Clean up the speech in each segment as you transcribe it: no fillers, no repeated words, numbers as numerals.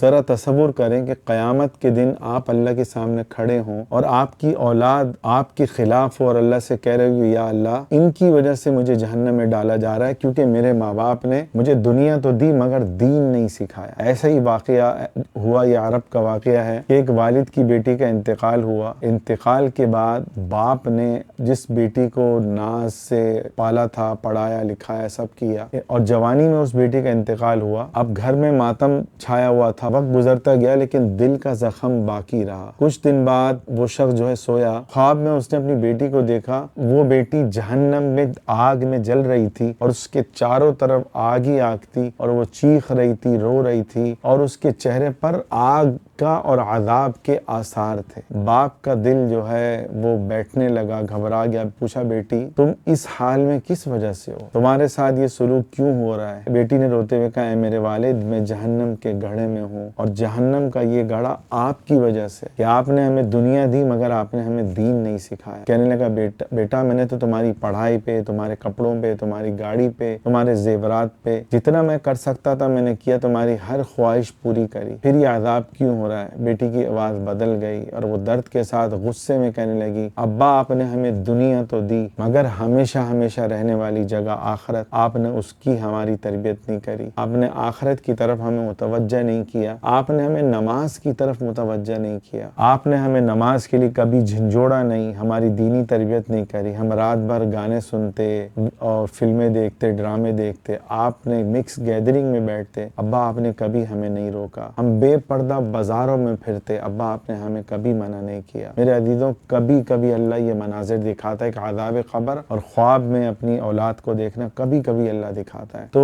ذرا تصور کریں کہ قیامت کے دن آپ اللہ کے سامنے کھڑے ہوں اور آپ کی اولاد آپ کے خلاف ہو اور اللہ سے کہہ رہے ہو یا اللہ ان کی وجہ سے مجھے جہنم میں ڈالا جا رہا ہے کیونکہ میرے ماں باپ نے مجھے دنیا تو دی مگر دین نہیں سکھایا۔ ایسا ہی واقعہ ہوا، یہ عرب کا واقعہ ہے کہ ایک والد کی بیٹی کا انتقال ہوا۔ انتقال کے بعد باپ نے جس بیٹی کو ناز سے پالا تھا، پڑھایا لکھایا سب کیا، اور جوانی میں اس بیٹی کا انتقال ہوا، اب گھر میں ماتم چھایا ہوا تھا۔ وقت گزرتا گیا لیکن دل کا زخم باقی رہا۔ کچھ دن بعد وہ شخص جو ہے سویا، خواب میں اس نے اپنی بیٹی کو دیکھا، وہ بیٹی جہنم میں آگ میں جل رہی تھی اور اس کے چاروں طرف آگ ہی آگ تھی اور وہ چیخ رہی تھی، رو رہی تھی اور اس کے چہرے پر آگ کا اور عذاب کے آثار تھے۔ باپ کا دل جو ہے وہ بیٹھنے لگا، گھبرا گیا، پوچھا بیٹی تم اس حال میں کس وجہ سے ہو؟ تمہارے ساتھ یہ سلوک کیوں ہو رہا ہے؟ بیٹی نے روتے ہوئے کہا اے میرے والد، میں جہنم کے گڑھے میں ہوں اور جہنم کا یہ گڑھا آپ کی وجہ سے کہ آپ نے ہمیں دنیا دی مگر آپ نے ہمیں دین نہیں سکھایا۔ کہنے لگا بیٹا میں نے تو تمہاری پڑھائی پہ، تمہارے کپڑوں پہ، تمہاری گاڑی پہ، تمہارے زیورات پہ جتنا میں کر سکتا تھا میں نے کیا، تمہاری ہر خواہش پوری کری، پھر یہ عذاب کیوں ہو رہا ہے؟ بیٹی کی آواز بدل گئی اور وہ درد کے ساتھ غصے میں کہنے لگی ابا آپ نے ہمیں دنیا تو دی مگر ہمیشہ ہمیشہ رہنے والی جگہ آخرت، آپ نے اس کی ہماری تربیت نہیں کری، آپ نے آخرت کی طرف ہمیں متوجہ نہیں کیا، آپ نے ہمیں نماز کی طرف متوجہ نہیں کیا، آپ نے ہمیں نماز کے لیے کبھی جھنجھوڑا نہیں، ہماری دینی تربیت نہیں کری، ہم رات بھر گانے سنتے اور فلمیں دیکھتے، ڈرامے دیکھتے، آپ نے مکس گیدرنگ میں بیٹھتے، ابا آپ نے کبھی ہمیں نہیں روکا، ہم بے پردہ بازاروں میں پھرتے، ابا آپ نے ہمیں کبھی منع نہیں کیا۔ میرے عزیزوں، کبھی کبھی اللہ یہ مناظر دکھاتا ہے کہ عذاب قبر اور خواب میں اپنی اولاد کو دیکھنا کبھی کبھی اللہ دکھاتا ہے۔ تو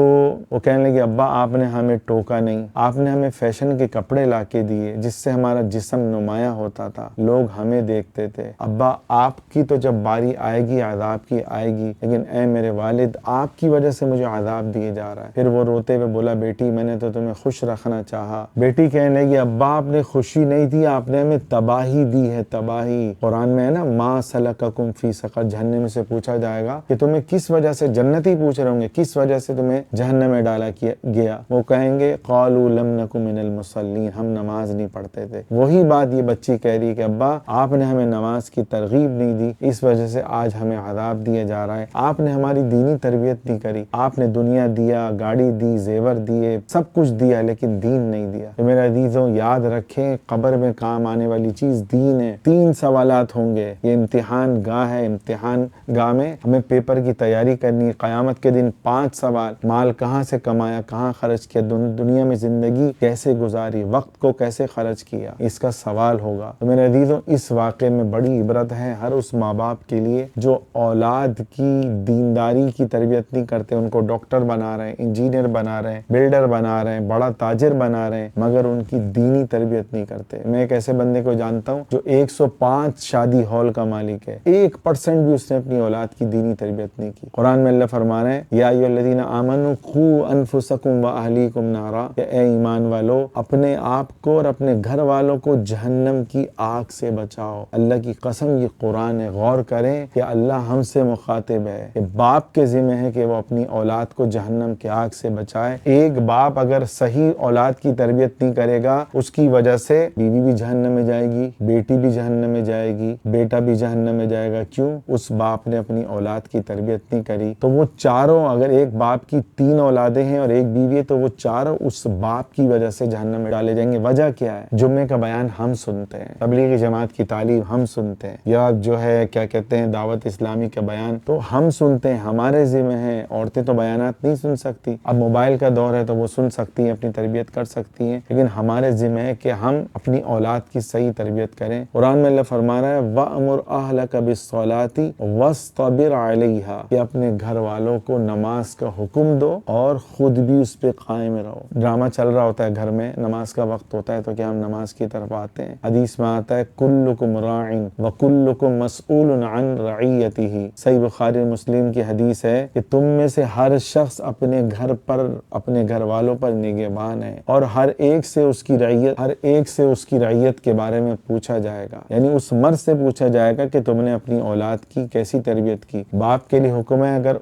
وہ کہنے لگے ابا آپ نے ہمیں ٹوکا نہیں، آپ نے ہمیں فیشن کے کپڑے لا کے دیے جس سے ہمارا جسم نمایاں ہوتا تھا، لوگ ہمیں دیکھتے تھے، ابا آپ کی تو جب باری آئے گی عذاب کی آئے گی، لیکن اے میرے والد آپ کی وجہ سے مجھے عذاب دیے جا رہا ہے۔ پھر وہ روتے ہوئے بولا بیٹی میں نے تو تمہیں خوش رکھنا چاہا۔ بیٹی کہنے لگی ابا آپ نے خوشی نہیں دی، آپ نے ہمیں تباہی دی ہے، تباہی۔ قرآن میں ہے نا ما سلککم فی سقر، جہنم سے پوچھا جائے گا کہ تمہیں کس وجہ سے، جنتی پوچھ رہے ہوں گے کس وجہ سے تمہیں جہنم میں ڈالا گیا، وہ کہیں گے قالوا لم نک من المصلین، ہم نماز نہیں پڑھتے تھے۔ وہی بات یہ بچی کہہ رہی ہے کہ ابا آپ نے ہمیں نماز کی ترغیب نہیں دی، اس وجہ سے آج ہمیں عذاب دیا جا رہا ہے، آپ نے ہماری دینی تربیت نہیں کری، آپ نے دنیا دیا، گاڑی دی، زیور دیے، سب کچھ دیا لیکن دین نہیں دیا۔ تو میرے عزیزوں یاد رکھیں قبر میں کام آنے والی چیز دین ہے۔ 3 سوالات ہوں گے، یہ امتحان گاہ ہے، امتحان گاہ میں ہمیں پیپر کی تیاری کرنی ہے۔ قیامت کے دن 5 سوال، مال کہاں سے کمایا، کہاں خرچ کیا، دنیا میں زندگی کیسے گزاری، وقت کو کیسے خرچ کیا، اس کا سوال ہوگا۔ تو میرے عزیزوں اس واقعے میں بڑی عبرت ہے ہر اس ماں باپ کے لیے جو اولاد کی دینداری کی تربیت نہیں کرتے، ان کو ڈاکٹر بنا رہے ہیں، انجینئر بنا رہے ہیں، بلڈر بنا رہے ہیں، بڑا تاجر بنا رہے ہیں، مگر ان کی دینی تربیت نہیں کرتے۔ میں ایک ایسے بندے کو جانتا ہوں جو 105 شادی ہال کا مالک ہے، 1% بھی اس نے اپنی اولاد کی دینی تربیت نہیں کی۔ قرآن میں اللہ فرما رہے ہیں یا ایھا الذین آمنوا قوا انفسکم واہلیکم نارا، کہ اے ایمان والو اپنے آپ کو اور اپنے گھر والوں کو جہنم کی آگ سے بچاؤ۔ اللہ کی قسم یہ قرآن ہے، غور کریں کہ اللہ ہم سے مخاطب ہے کہ باپ کے ذمہ ہے کہ وہ اپنی اولاد کو جہنم کی آگ سے بچائے۔ ایک باپ اگر صحیح اولاد کی تربیت نہیں کرے گا، اس کی وجہ سے بیوی بھی جہنم میں جائے گی، بیٹی بھی جہنم میں جائے گی، بیٹا بھی جہنم میں جائے گا۔ کیوں؟ اس باپ نے اپنی اولاد کی تربیت نہیں کری۔ تو وہ چاروں، اگر ایک باپ کی 3 اولادیں ہیں اور ایک بیوی ہے تو وہ چاروں اس باپ کی وجہ سے جہنم میں ڈالے جائیں گے۔ وجہ کیا ہے؟ جمعے کا بیان ہم سنتے ہیں، تبلیغی جماعت کی تعلیم ہم سنتے ہیں، یا جو ہے کیا کہتے ہیں دعوت اسلامی کا بیان تو ہم سنتے ہیں، ہمارے ذمہ ہے۔ عورتیں تو بیانات نہیں سن سکتی، اب موبائل کا دور ہے تو وہ سن سکتی ہیں، اپنی تربیت کر سکتی ہیں، لیکن ہمارے ذمہ ہے کہ ہم اپنی اولاد کی صحیح تربیت کریں۔ قرآن میں اللہ فرما رہا ہے وَأْمُرْ أَهْلَكَ بِالصَّلَاةِ وَاصْطَبِرْ عَلَيْهَا، کہ اپنے گھر والوں کو نماز کا حکم دو اور خود بھی اس پہ قائم رہو۔ ڈرامہ چل رہا ہوتا ہے گھر میں، نماز کا وقت ہوتا ہے تو کیا ہم نماز کی طرف آتے ہیں؟ حدیث میں آتا ہے کلکم راع وکلکم مسئول عن رعیتہ، صحیح بخاری اور مسلم کی حدیث ہے کہ تم میں سے ہر شخص اپنے گھر پر، اپنے گھر والوں پر نگہبان ہے اور ہر ایک سے اس کی رعیت کے بارے میں پوچھا جائے گا، یعنی اس مرد سے پوچھا جائے گا کہ تم نے اپنی اولاد کی کیسی تربیت کی۔ باپ کے لیے حکم ہے اگر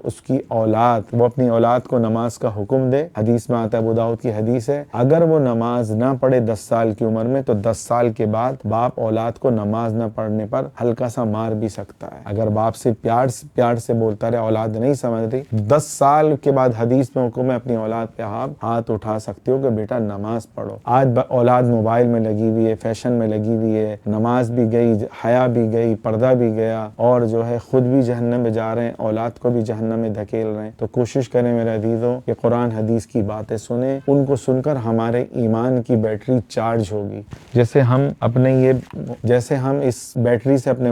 وہ اپنی اولاد کو نماز کا حکم دے، حدیث میں آتا ہے ابو داؤد کی حدیث ہے، اگر وہ نماز نہ پڑھے 10 سال کی عمر میں تو 10 سال کے بعد باپ اولاد کو نماز نہ پڑھنے پر ہلکا سا مار بھی سکتا ہے۔ اگر باپ سے پیار سے بولتا رہے، اولاد نہیں سمجھ رہی، 10 سال کے بعد حدیث میں حکم ہے اپنی اولاد پہ ہاتھ اٹھا سکتے ہو کہ بیٹا نماز پڑھو۔ آج اولاد موبائل میں لگی ہوئی ہے، فیشن میں لگی ہوئی ہے، نماز بھی گئی، حیا بھی گئی، پردہ بھی گیا، اور جو ہے خود بھی جہنم میں جا رہے ہیں، اولاد کو بھی جہنم میں دھکیل رہے ہیں۔ تو کوشش کریں میرے عزیزوں کہ قرآن حدیث کی باتیں سنیں، ان کو سن کر ہمارے ایمان کی بیٹری چارج ہوگی۔ جیسے ہم اس بیٹری سے اپنے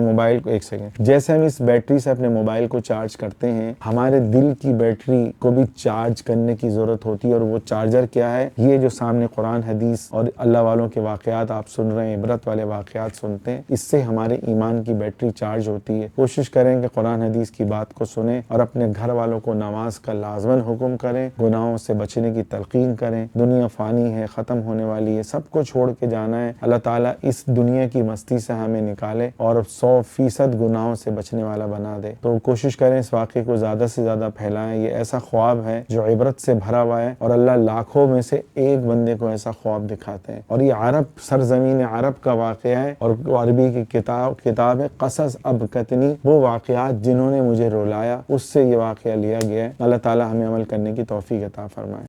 موبائل کو چارج کرتے ہیں، ہمارے دل کی بیٹری کو بھی چارج کرنے کی ضرورت ہوتی ہے، اور وہ چارجر کیا ہے؟ یہ جو سامنے قرآن حدیث اور اللہ والوں کے واقعات آپ سن رہے ہیں، عبرت والے واقعات سنتے ہیں، اس سے ہمارے ایمان کی بیٹری چارج ہوتی ہے۔ کوشش کریں کہ قرآن حدیث کی بات کو سنیں اور اپنے گھر والوں کو نماز کا لازماً حکم کریں، گناہوں سے بچنے کی تلقین کریں۔ دنیا فانی ہے، ختم ہونے والی ہے، سب کو چھوڑ کے جانا ہے۔ اللہ تعالیٰ اس دنیا کی مستی سے ہمیں نکالے اور 100% گناہوں سے بچنے والا بنا دے۔ تو کوشش کریں اس واقعے کو زیادہ سے زیادہ پھیلائیں۔ یہ ایسا خواب ہے جو عبرت سے بھرا ہوا ہے، اور اللہ لاکھوں میں سے ایک بندے کو ایسا خواب دکھاتے ہیں، اور یہ سرزمین عرب کا واقعہ ہے، اور عربی کی کتاب ہے قصص ابکتنی، وہ واقعات جنہوں نے مجھے رلایا، اس سے یہ واقعہ لیا گیا ہے۔ اللہ تعالیٰ ہمیں عمل کرنے کی توفیق عطا فرمائے۔